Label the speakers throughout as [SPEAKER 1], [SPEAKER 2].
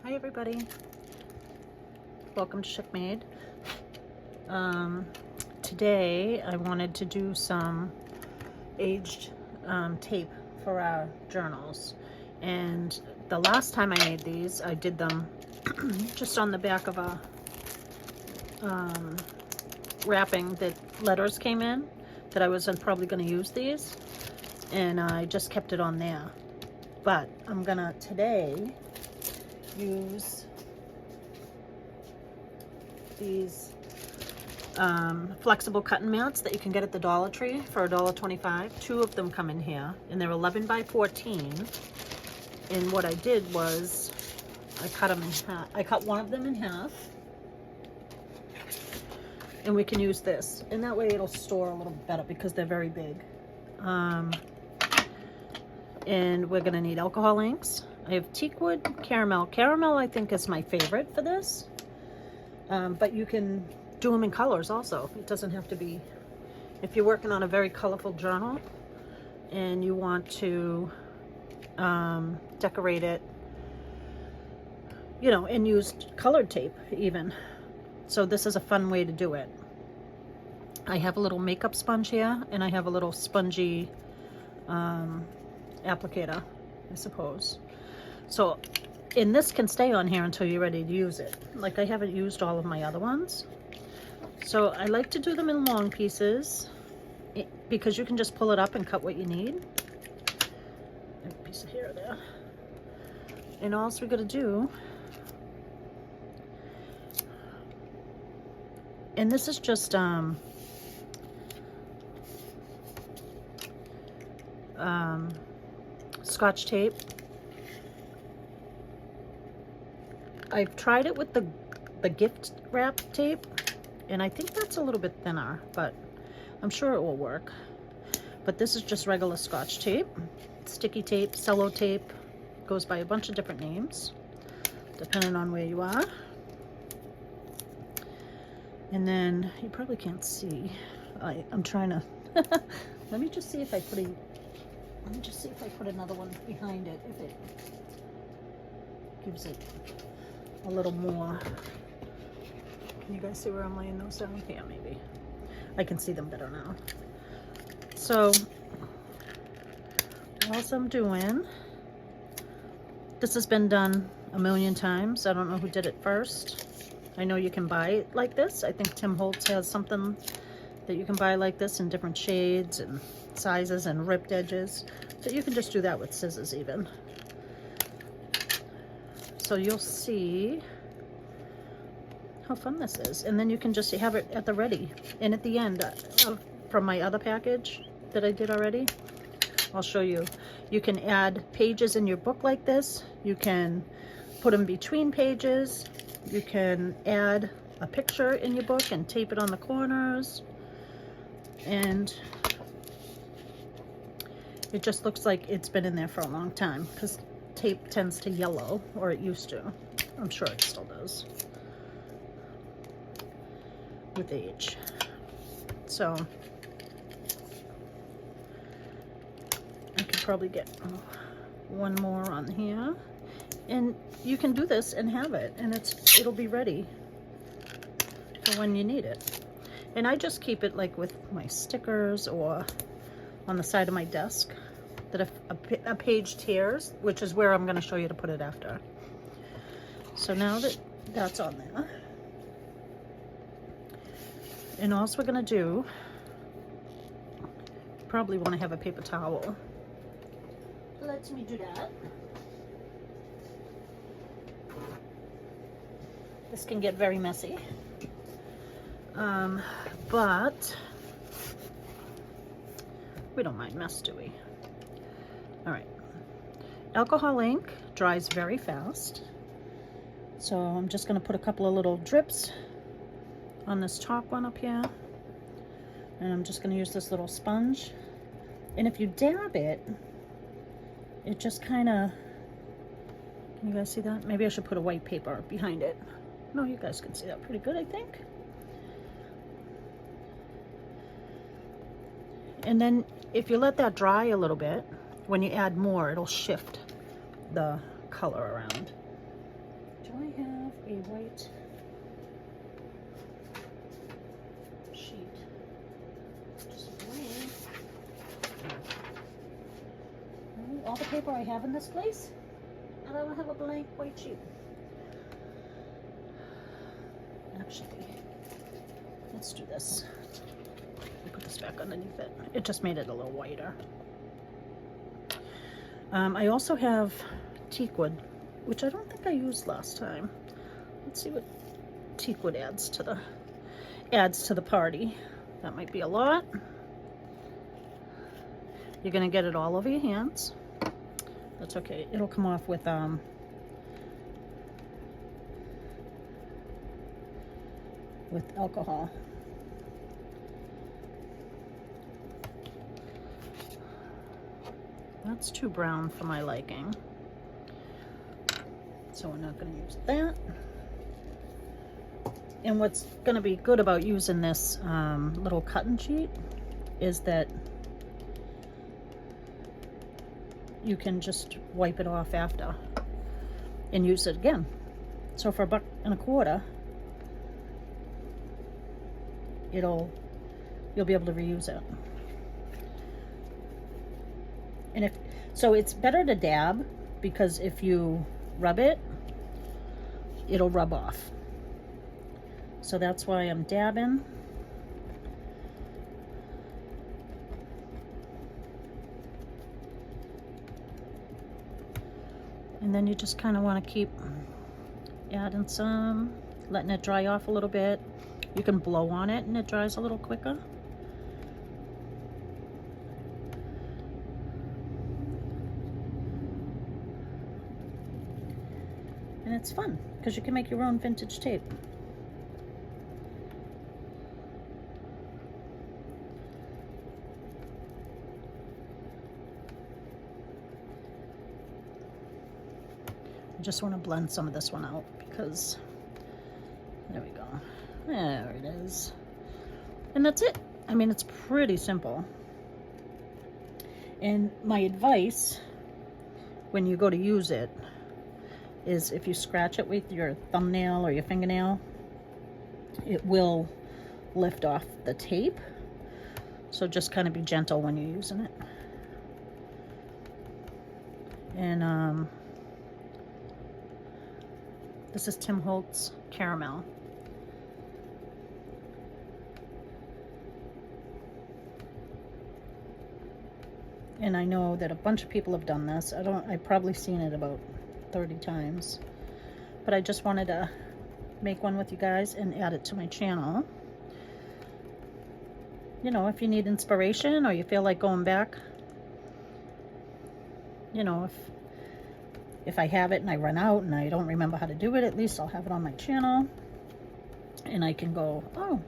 [SPEAKER 1] Hi everybody, welcome to SheckMade. Today I wanted to do some aged tape for our journals, and the last time I made these I did them just on the back of a wrapping that letters came in that I was probably going to use these, and I just kept it on there. But I'm gonna today use these flexible cutting mats that you can get at the Dollar Tree for $1.25. Two of them come in here, and they're 11 by 14. And what I did was I cut them in half. I cut one of them in half, and we can use this, and that way it'll store a little better because they're very big. And we're gonna need alcohol inks. I have teakwood, caramel. Caramel I think is my favorite for this, but you can do them in colors also. It doesn't have to be, if you're working on a very colorful journal and you want to decorate it, you know, and use colored tape even. So this is a fun way to do it. I have a little makeup sponge here, and I have a little spongy applicator, I suppose. So, and this can stay on here until you're ready to use it. Like, I haven't used all of my other ones. So I like to do them in long pieces because you can just pull it up and cut what you need. A piece of hair there. And all we're gonna do, and this is just Scotch tape. I've tried it with the gift wrap tape, and I think that's a little bit thinner, but I'm sure it will work. But this is just regular Scotch tape. Sticky tape, cello tape, goes by a bunch of different names depending on where you are. And then you probably can't see. I'm trying to let me just see if I put another one behind it, if it gives it a little more. Can you guys see where I'm laying those down? Yeah, maybe. I can see them better now. So, what else I'm doing, this has been done a million times. I don't know who did it first. I know you can buy it like this. I think Tim Holtz has something that you can buy like this in different shades and sizes and ripped edges. So you can just do that with scissors even. So you'll see how fun this is. And then you can just have it at the ready. And at the end, from my other package that I did already, I'll show you. You can add pages in your book like this. You can put them between pages. You can add a picture in your book and tape it on the corners. And it just looks like it's been in there for a long time because tape tends to yellow, or it used to. I'm sure it still does with age. So I could probably get one more on here, and you can do this and have it, and it'll be ready for when you need it. And I just keep it like with my stickers or on the side of my desk, that if a page tears, which is where I'm going to show you to put it after. So now that that's on there, and all we're going to do, probably want to have a paper towel. Let me do that. This can get very messy. But we don't mind mess, do we? All right. Alcohol ink dries very fast. So I'm just going to put a couple of little drips on this top one up here. And I'm just going to use this little sponge. And if you dab it, it just kind of, can you guys see that? Maybe I should put a white paper behind it. No, you guys can see that pretty good, I think. And then if you let that dry a little bit, when you add more, it'll shift the color around. Do I have a white sheet? Just blank. All the paper I have in this place, and I don't have a blank white sheet. Actually, let's do this. Put this back underneath it. It just made it a little whiter. I also have teak wood, which I don't think I used last time. Let's see what teak wood adds to the party. That might be a lot. You're gonna get it all over your hands. That's okay. It'll come off with alcohol. That's too brown for my liking, so we're not going to use that. And what's going to be good about using this little cutting sheet is that you can just wipe it off after and use it again. So for $1.25, you'll be able to reuse it. And so it's better to dab, because if you rub it, it'll rub off. So that's why I'm dabbing. And then you just kind of want to keep adding some, letting it dry off a little bit. You can blow on it and it dries a little quicker. And it's fun because you can make your own vintage tape. I just want to blend some of this one out because, there we go. There it is. And that's it. I mean, it's pretty simple. And my advice when you go to use it is, if you scratch it with your thumbnail or your fingernail, it will lift off the tape. So just kind of be gentle when you're using it. And this is Tim Holtz Caramel. And I know that a bunch of people have done this. I've probably seen it about 30 times. But I just wanted to make one with you guys and add it to my channel. You know, if you need inspiration or you feel like going back, you know, if I have it and I run out and I don't remember how to do it, at least I'll have it on my channel. And I can go, oh,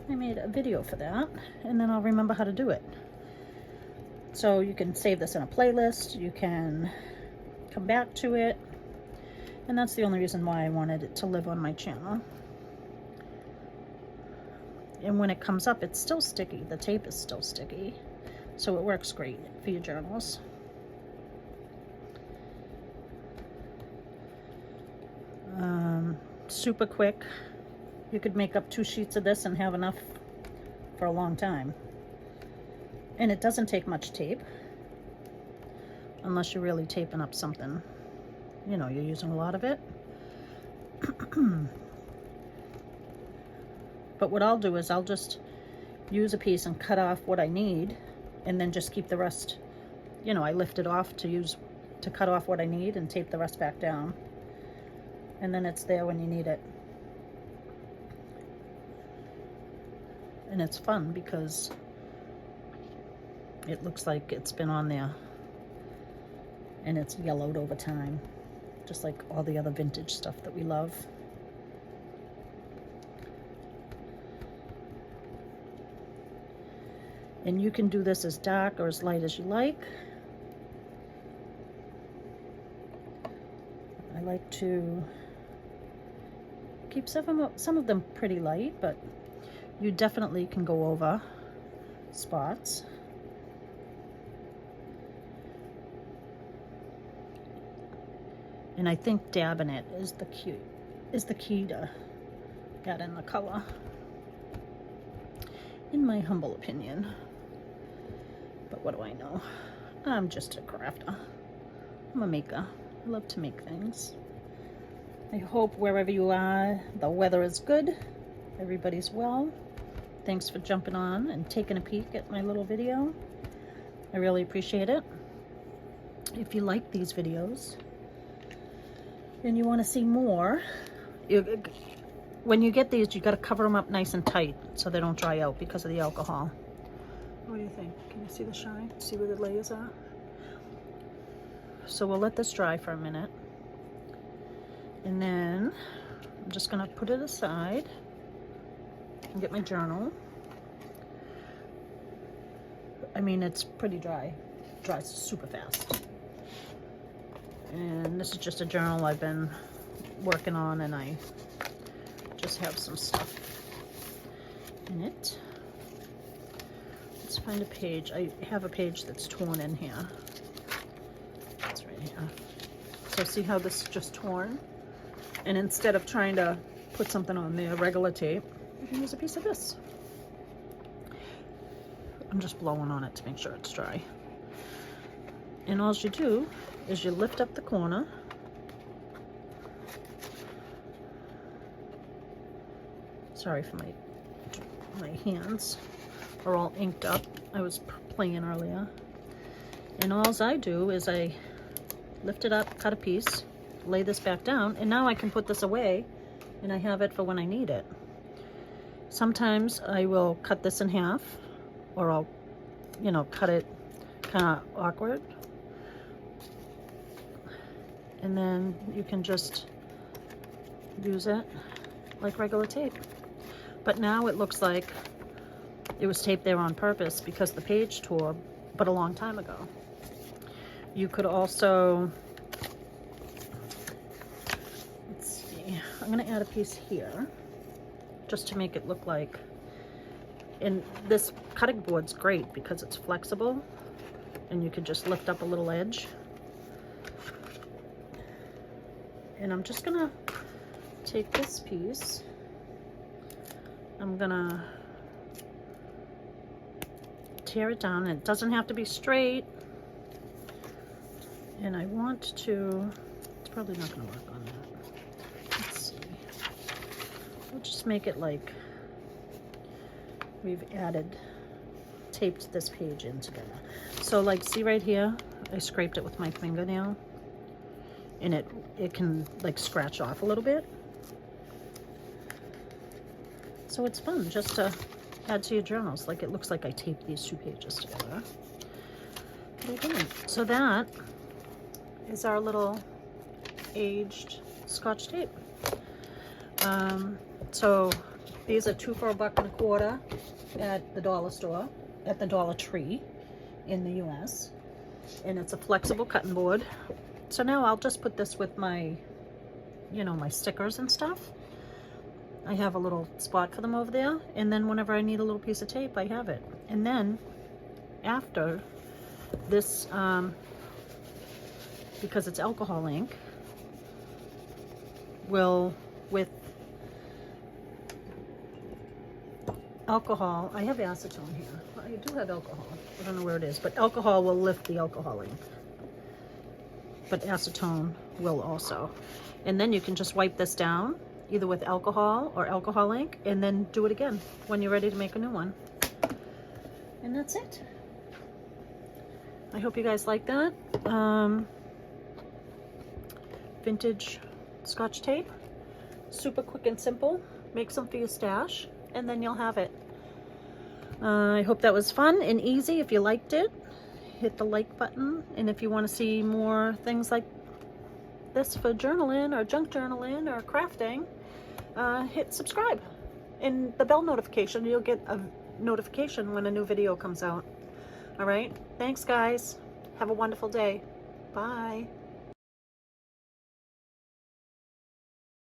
[SPEAKER 1] I made a video for that. And then I'll remember how to do it. So you can save this in a playlist. You can come back to it. And that's the only reason why I wanted it to live on my channel. And when it comes up, it's still sticky. The tape is still sticky. So it works great for your journals. Super quick. You could make up 2 sheets of this and have enough for a long time. And it doesn't take much tape, unless you're really taping up something, you know, you're using a lot of it. But what I'll do is I'll just use a piece and cut off what I need, and then just keep the rest, you know, I lift it off to cut off what I need and tape the rest back down. And then it's there when you need it. And it's fun because it looks like it's been on there and it's yellowed over time, just like all the other vintage stuff that we love. And you can do this as dark or as light as you like. I like to keep some of them pretty light, but you definitely can go over spots. And I think dabbing it is the key to adding the color, in my humble opinion. But what do I know? I'm just a crafter. I'm a maker. I love to make things. I hope wherever you are, the weather is good. Everybody's well. Thanks for jumping on and taking a peek at my little video. I really appreciate it. If you like these videos and you want to see more, when you get these, you got to cover them up nice and tight so they don't dry out because of the alcohol. What do you think? Can you see the shine? See where the layers are? So we'll let this dry for a minute. And then I'm just going to put it aside and get my journal. I mean, it's pretty dry. It dries super fast. And this is just a journal I've been working on, and I just have some stuff in it. Let's find a page. I have a page that's torn in here. It's right here. So see how this is just torn? And instead of trying to put something on there, regular tape, you can use a piece of this. I'm just blowing on it to make sure it's dry. And all you do is you lift up the corner. Sorry for my hands are all inked up. I was playing earlier. And all I do is I lift it up, cut a piece, lay this back down, and now I can put this away and I have it for when I need it. Sometimes I will cut this in half, or I'll, you know, cut it kind of awkward. And then you can just use it like regular tape. But now it looks like it was taped there on purpose because the page tore, but a long time ago. You could also, let's see, I'm going to add a piece here just to make it look like, and this cutting board's great because it's flexible and you could just lift up a little edge. And I'm just gonna take this piece, I'm gonna tear it down, and it doesn't have to be straight. And I want to, it's probably not gonna work on that. Let's see. We'll just make it like we've taped this page in together. So like, see right here, I scraped it with my fingernail, and it can like scratch off a little bit. So it's fun just to add to your journals. Like, it looks like I taped these two pages together, but I didn't. So that is our little aged Scotch tape. So these are 2 for $1.25 at the dollar store, at the Dollar Tree in the US, and it's a flexible cutting board. So now I'll just put this with my, you know, my stickers and stuff. I have a little spot for them over there, and then whenever I need a little piece of tape, I have it. And then after this, because it's alcohol ink, will, with alcohol, I have acetone here. I do have alcohol. I don't know where it is, but alcohol will lift the alcohol ink. But acetone will also. And then you can just wipe this down, either with alcohol or alcohol ink, and then do it again when you're ready to make a new one. And that's it. I hope you guys like that. Vintage Scotch tape. Super quick and simple. Make some for your stash, and then you'll have it. I hope that was fun and easy. If you liked it, hit the like button, and if you want to see more things like this for journaling or junk journaling or crafting, hit subscribe and the bell notification. You'll get a notification when a new video comes out. All right, thanks guys, have a wonderful day. Bye.